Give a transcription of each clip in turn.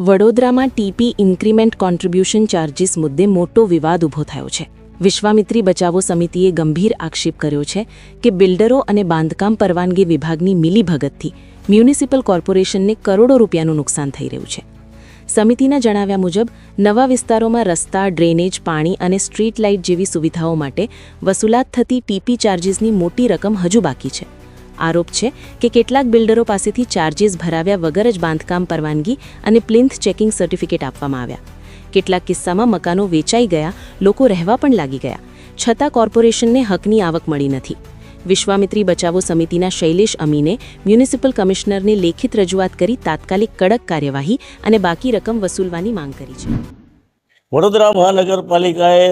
વડોદરામાં TP increment contribution charges મુદ્દે મોટો વિવાદ ઊભો થયો છે। વિશ્વામિત્રી બચાવો સમિતિએ ગંભીર આક્ષેપ કર્યો છે કે બિલ્ડરો અને બાંધકામ પરવાનગી વિભાગની મિલીભગતથી મ્યુનિસિપલ કોર્પોરેશનને કરોડો રૂપિયાનું નુકસાન થઈ રહ્યું છે। સમિતિના જણાવ્યા મુજબ નવા વિસ્તારોમાં રસ્તા, ડ્રેનેજ, પાણી અને સ્ટ્રીટ લાઇટ જેવી સુવિધાઓ માટે વસૂલાત થતી ટીપી ચાર્જિસની મોટી રકમ હજુ બાકી છે। આરોપ છે કે કેટલાક બિલ્ડરો પાસેથી ચાર્જિસ ભરાવ્યા વગર જ બાંધકામ પરવાનગી અને પ્લિન્થ ચેકિંગ સર્ટિફિકેટ આપવામાં આવ્યા। કેટલાક કિસ્સામાં મકાનો વેચાઈ ગયા, લોકો રહેવા પણ લાગી ગયા, છતાં કોર્પોરેશનને હકની આવક મળી નથી। વિશ્વામિત્રી બચાવો સમિતિના શૈલેષ અમીને મ્યુનિસિપલ કમિશનરને લેખિત રજૂઆત કરી તાત્કાલિક કડક કાર્યવાહી અને બાકી રકમ વસૂલવાની માંગ કરી છે। વડોદરા મહાનગરપાલિકાએ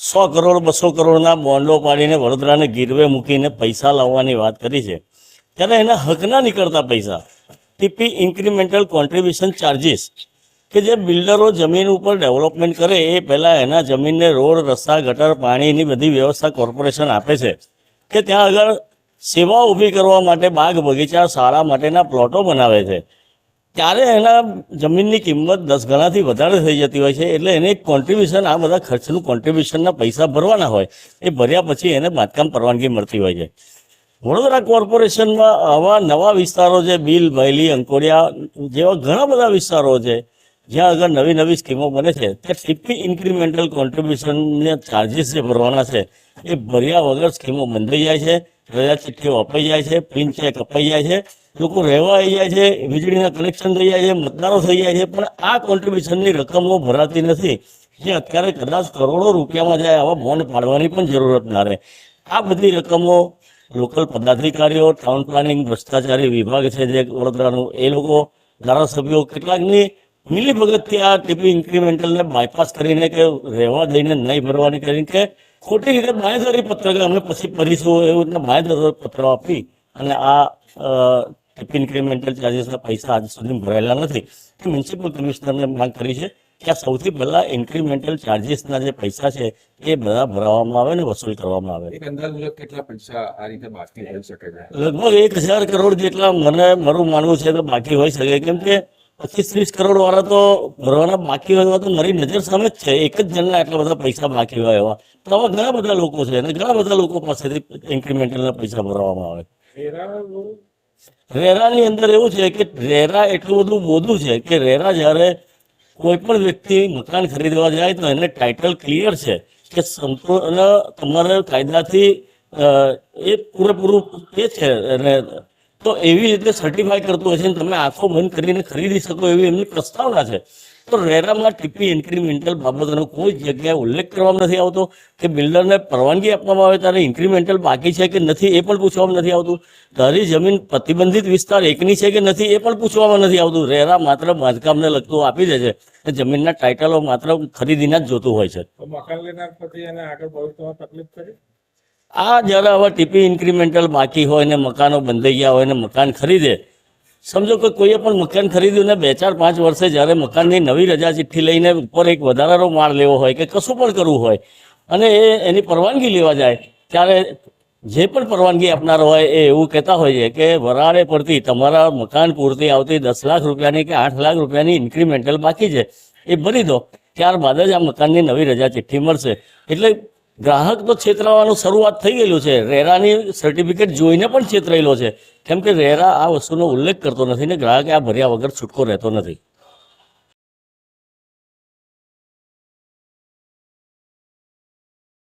100 કરોડ 200 કરોડના બોન્ડો પાડીને વડોદરાને ગીરવે મૂકીને પૈસા લાવવાની વાત કરી છે, ત્યારે એના હકના નીકળતા પૈસા ટીપી ઇન્ક્રીમેન્ટલ કોન્ટ્રીબ્યુશન ચાર્જિસ કે જે બિલ્ડરો જમીન ઉપર ડેવલપમેન્ટ કરે એ પહેલાં એના જમીનને રોડ, રસ્તા, ગટર, પાણીની બધી વ્યવસ્થા કોર્પોરેશન આપે છે કે ત્યાં આગળ સેવાઓ ઊભી કરવા માટે બાગ, બગીચા, શાળા માટેના પ્લોટો બનાવે છે, ત્યારે એના જમીનની કિંમત 10 ગણાથી વધારે થઈ જતી હોય છે। એટલે એને એક કોન્ટ્રીબ્યુશન, આ બધા ખર્ચનું કોન્ટ્રીબ્યુશનના પૈસા ભરવાના હોય, એ ભર્યા પછી એને બાંધકામ પરવાનગી મળતી હોય છે। વડોદરા કોર્પોરેશનમાં આવા નવા વિસ્તારો છે, બિલ, ભૈલી, અંકોડિયા જેવા ઘણા બધા વિસ્તારો છે જ્યાં આગળ નવી નવી સ્કીમો બને છે, ત્યાં ટીપી ઇન્ક્રીમેન્ટલ કોન્ટ્રીબ્યુશનના ચાર્જિસ જે ભરવાના છે એ ભર્યા વગર સ્કીમો બંધ થઈ જાય છે, રજા ચિઠ્ઠીઓ અપાઈ જાય છે, પ્રિન્ટ ચેક અપાઈ જાય છે, લોકો રહેવા આવી જાય છે, વીજળીના કનેક્શન થઈ જાય છે, મતદારો થઈ જાય છે, પણ આ કોન્ટ્રીબ્યુશનની રકમો ભરાતી નથી, જે અત્યારે કદાચ કરોડો રૂપિયામાં જાય। આવા બોન્ડ પાડવાની પણ જરૂરત ના રહે। આ બધી રકમો લોકલ પદાધિકારીઓ, ટાઉન પ્લાનિંગ ભ્રષ્ટાચારી વિભાગ છે જે વડોદરાનું, એ લોકો, ધારાસભ્યો કેટલાકની મિલીભગતથી આ ટીપી ઇન્ક્રીમેન્ટલને બાયપાસ કરીને કે રહેવા દઈને નહીં ભરવાની કરીને કે ખોટી રીતે બાંયધરી પત્ર કે અમે પછી ભરીશું એવું રીતે બાંયધરી પત્રો આપી અને આ ટીપી ઇન્ક્રીમેન્ટલ ચાર્જિસના પૈસા આજ સુધી ભરાયેલા નથી। મ્યુનિસિપલ કમિશનરને માંગ કરી છે કે આ સૌથી પહેલાં ઇન્ક્રીમેન્ટલ ચાર્જિસના જે પૈસા છે એ બધા ભરાવવામાં આવે અને વસૂલ કરવામાં આવે। એક અંદાજ મુજબ કેટલા પૈસા આ રીતે બાકી હોઈ શકે છે? લગભગ 1000 કરોડ જેટલા મારું માનવું છે કે બાકી હોઈ શકે, કેમ કે 25-30 કરોડ વાળા તો ભરવાના બાકી હોય તો મારી નજર સામે જ છે। એક જ જણના એટલા બધા પૈસા બાકી હોય એવા તો આવા ઘણા બધા લોકો છે અને ઘણા બધા લોકો પાસેથી ઇન્ક્રીમેન્ટલના પૈસા ભરવામાં આવે। રેરાની અંદર એવું છે કે રેરા એટલું બધું મોદું છે કે રેરા જ્યારે કોઈ પણ વ્યક્તિ મકાન ખરીદવા જાય તો એને ટાઇટલ ક્લિયર છે કે સંપૂર્ણ તમારે કાયદાથી એ પૂરેપૂરું એ છે, અને તો એવી રીતે સર્ટિફાઈ કરતું હોય છે ને તમે આંખો બંધ કરીને ખરીદી શકો એવી એમની પ્રસ્તાવના છે। તો રેરામાં ટીપી ઇન્ક્રીમેન્ટલ બાબતોનો કોઈ જગ્યાએ ઉલ્લેખ કરવામાં નથી આવતો કે બિલ્ડરને પરવાનગી આપવામાં આવે ત્યારે ઇન્ક્રીમેન્ટલ બાકી છે કે નથી એ પણ પૂછવામાં નથી આવતું। તારી જમીન પ્રતિબંધિત વિસ્તાર એકની છે કે નથી એ પણ પૂછવામાં નથી આવતું। રેરા માત્ર બાંધકામને લગતું આપી દે છે, જમીનના ટાઇટલો માત્ર ખરીદીના જ જોતું હોય છે। મકાન લેનાર પછી એને આગળ ભવિષ્યમાં તકલીફ કરી આ જ્યારે હવે ટીપી ઇન્ક્રીમેન્ટલ બાકી હોય ને મકાનો બંધાઈ ગયા હોય ને મકાન ખરીદે, સમજો કે કોઈએ પણ મકાન ખરીદ્યું ને 2-4-5 વર્ષે જ્યારે મકાનની નવી રજા ચિઠ્ઠી લઈને ઉપર એક વધારાનો માળ લેવો હોય કે કશું પણ કરવું હોય અને એની પરવાનગી લેવા જાય ત્યારે જે પણ પરવાનગી આપનાર હોય એ એવું કહેતા હોય છે કે વરાળે પડતી તમારા મકાન પૂરતી આવતી 10 લાખ રૂપિયાની કે 8 લાખ રૂપિયાની ઇન્ક્રીમેન્ટલ બાકી છે એ ભરી દો, ત્યારબાદ જ આ મકાનની નવી રજા ચિઠ્ઠી મળશે। એટલે ગ્રાહક તો છેતરાવાનું શરૂઆત થઈ ગયેલું છે, રેરાની સર્ટિફિકેટ જોઈને પણ છેતરાયેલો છે, કેમ કે રેરા આ વસ્તુનો ઉલ્લેખ કરતો નથી ને ગ્રાહકે આ ભર્યા વગર છૂટકો રહેતો નથી।